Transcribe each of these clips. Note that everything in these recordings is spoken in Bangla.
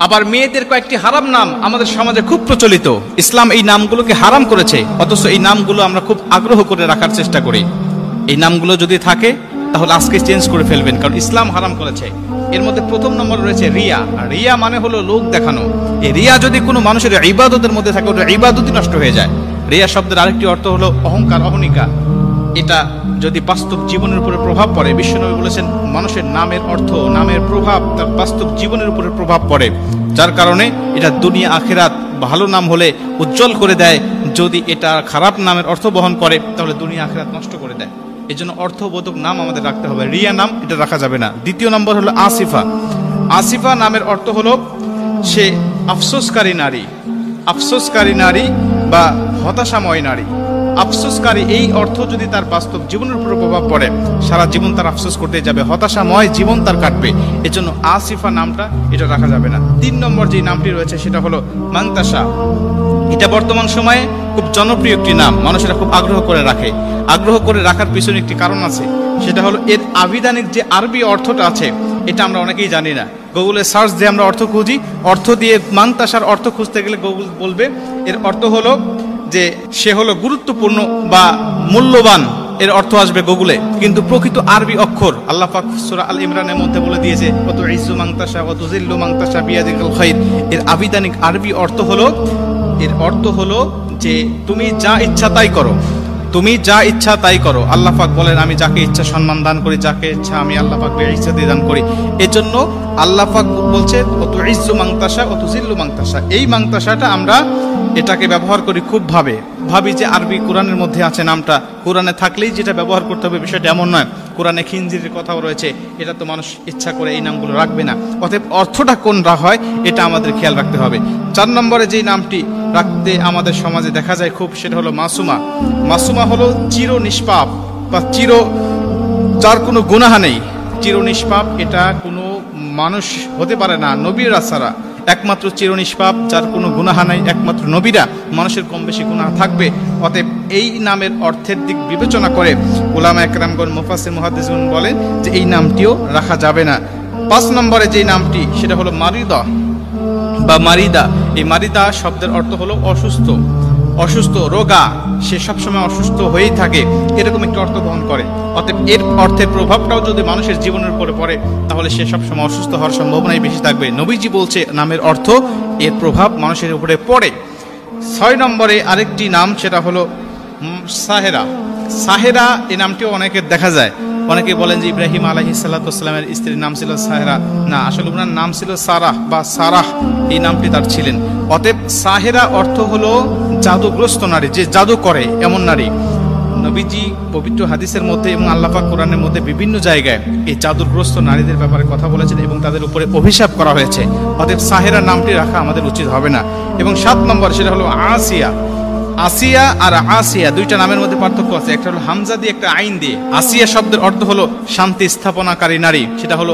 আবার মেয়েদের কয়েকটি হারাম নাম আমাদের সমাজে খুব প্রচলিত। ইসলাম এই নামগুলোকে হারাম করেছে, অথচ এই নামগুলো আমরা খুব আগ্রহ করে রাখার চেষ্টা করি। এই নামগুলো যদি থাকে তাহলে আজকে চেঞ্জ করে ফেলবেন, কারণ ইসলাম হারাম করেছে। এর মধ্যে প্রথম নম্বর রয়েছে রিয়া। আর রিয়া মানে হলো লোক দেখানো। এই রিয়া যদি কোনো মানুষের ইবাদতের মধ্যে থাকে, ওটা ইবাদতই নষ্ট হয়ে যায়। রিয়া শব্দের আরেকটি অর্থ হলো অহংকার, অহনিকা। এটা যদি বাস্তব জীবনের উপরে প্রভাব পড়ে, বিশ্বনবী বলেছেন মানুষের নামের অর্থ, নামের প্রভাব তার বাস্তব জীবনের উপরে প্রভাব পড়ে, যার কারণে এটা দুনিয়া আখিরাত ভালো নাম হলে উজ্জ্বল করে দেয়, যদি এটা খারাপ নামের অর্থ বহন করে তাহলে দুনিয়া আখিরাত নষ্ট করে দেয়। এই জন্য অর্থবোধক নাম আমাদের রাখতে হবে। রিয়া নাম এটা রাখা যাবে না। দ্বিতীয় নম্বর হলো আসিফা। আসিফা নামের অর্থ হলো সে আফসোসকারী নারী, আফসোসকারী নারী বা হতাশাময় নারী। আফসোসকারী এই অর্থ যদি তার বাস্তব জীবনের উপর প্রভাব পড়ে, সারা জীবন তার আফসোস করতে যাবে, হতাশাময় জীবন তার কাটবে। এজন্য আসিফা নামটা এটা রাখা যাবে না। 3 নম্বর যে নামটি রয়েছে সেটা হলো মাংতাসা। এটা বর্তমান সময়ে খুব জনপ্রিয় একটি নাম, মানুষেরা খুব আগ্রহ করে রাখে। আগ্রহ করে রাখার পিছনে একটি কারণ আছে, সেটা হলো এর আবিধানিক যে আরবি অর্থটা আছে এটা আমরা অনেকেই জানি না। গুগলে সার্চ দিয়ে আমরা অর্থ খুঁজি, অর্থ দিয়ে মাংতাসার অর্থ খুঁজতে গেলে গুগল বলবে এর অর্থ হলো যে সে হলো গুরুত্বপূর্ণ বা মূল্যবান, এর অর্থ আসবে গুগলে। কিন্তু প্রকৃত আরবি অক্ষর আল্লাহ পাক সূরা আল ইমরানের মধ্যে বলে দিয়েছে ওয়া তুইজ্জু মাংতাসা ওয়া তুযিল্লু মাংতাসা বিয়াদিকাল খায়র। এর আবিধানিক আরবি অর্থ হলো, এর অর্থ হলো যে তুমি যা ইচ্ছা তাই করো, তুমি যা ইচ্ছা তাই করো। আল্লাহ পাক বলেন আমি যাকে ইচ্ছা সম্মান দান করি, যাকে ইচ্ছা আমি আল্লাহ পাক ইচ্ছা দিয়ে দান করি। এজন্য আল্লাহ পাক বলছে তুইজ্জু মাংতাসা ও তুযিল্লু মাংতাসা। এই মাংতাসাটা আমরা এটাকে ব্যবহার করি খুব ভাবি যে আরবি কোরআনের মধ্যে আছে নামটা, কোরআনে থাকলেই যেটা ব্যবহার করতে হবে বিষয়টা এমন নয়। কোরআনে খিনজিরের কথাও রয়েছে, এটা তো মানুষ ইচ্ছা করে এই নামগুলো রাখবে না। অতএব অর্থটা কোনটা হয় এটা আমাদের খেয়াল রাখতে হবে। 4 নম্বরে যেই নামটি রাখতে আমাদের সমাজে দেখা যায় খুব, সেটা হলো মাসুমা। মাসুমা হলো চির নিষ্পাপ বা যার কোনো গুনাহ নেই, চির নিষ্পাপ। এটা কোনো মানুষ হতে পারে না, নবীরা ছাড়া একমাত্র চির নিষ্পাপ, যার কোনো গুনাহ নাই একমাত্র নবীরা। মানুষের কম বেশি গুনাহ থাকবে। অতএব এই নামের অর্থের দিক বিবেচনা করে উলামা একরামগণ, মুফাসসির, মুহাদ্দিসগণ বলেন যে এই নামটিও রাখা যাবে না। 5 নম্বরে যেই নামটি সেটা হলো মারিদা বা মারিদা। এই মারিদা শব্দের অর্থ হলো অসুস্থ, অসুস্থ, রোগা। সে সবসময় অসুস্থ হয়েই থাকে, এরকম একটি অর্থ বহন করে। অতএব এর অর্থের প্রভাবটাও যদি মানুষের জীবনের উপরে পড়ে তাহলে সে সবসময় অসুস্থ হওয়ার সম্ভাবনাই বেশি থাকবে। নবীজি বলছে নামের অর্থ এর প্রভাব মানুষের উপরে পড়ে। 6 নম্বরে আরেকটি নাম সেটা হলো সাহেরা। সাহেরা এই নামটিও অনেকের দেখা যায়। অনেকে বলেন যে ইব্রাহিম আলাইহিস সালাতু ওয়াস সালামের স্ত্রীর নাম ছিল সাহেরা। না, আসলে ওনার নাম ছিল সারাহ বা সারাহ, এই নামটি তার ছিলেন। অতএব সাহেরা অর্থ হলো জাদুগ্রস্ত নারী, যে জাদু করে এমন নারী। নবীজি পবিত্র হাদিসের মধ্যে এবং আল্লাহ পাক কোরআনের মধ্যে বিভিন্ন জায়গায় এই জাদুগ্রস্ত নারীদের ব্যাপারে কথা বলেছেন এবং তাদের উপরে অভিশাপ করা হয়েছে। অতএব সাহেরা নামটি রাখা আমাদের উচিত হবে না। এবং 7 নম্বর সেটা হলো আসিয়া। আসিয়া আর আসিয়া দুইটা নামের মধ্যে পার্থক্য আছে, একটা হলো হামজা দিয়ে, একটা আইন দিয়ে। আসিয়া শব্দের অর্থ হলো শান্তি স্থাপনাকারী নারী। সেটা হলো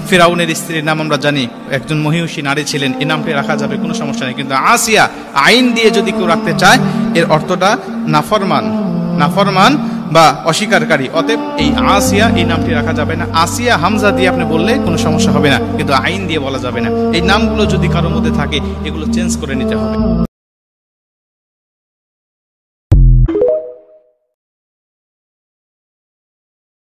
ফিরাউনের স্ত্রীর নাম আমরা জানি, একজন মহিষী নারী ছিলেন। এই নামটি রাখা যাবে, কোনো সমস্যা নেই। কিন্তু আসিয়া আইন দিয়ে যদি কেউ রাখতে চায় এর অর্থটা নাফরমান, নাফরমান বা অস্বীকারী। অতএব এই আসিয়া এই নামটি রাখা যাবে না। আসিয়া হামজা দিয়ে আপনি বললে কোনো সমস্যা হবে না, কিন্তু আইন দিয়ে বলা যাবে না। এই নামগুলো যদি কারোর মধ্যে থাকে এগুলো চেঞ্জ করে নিতে হবে।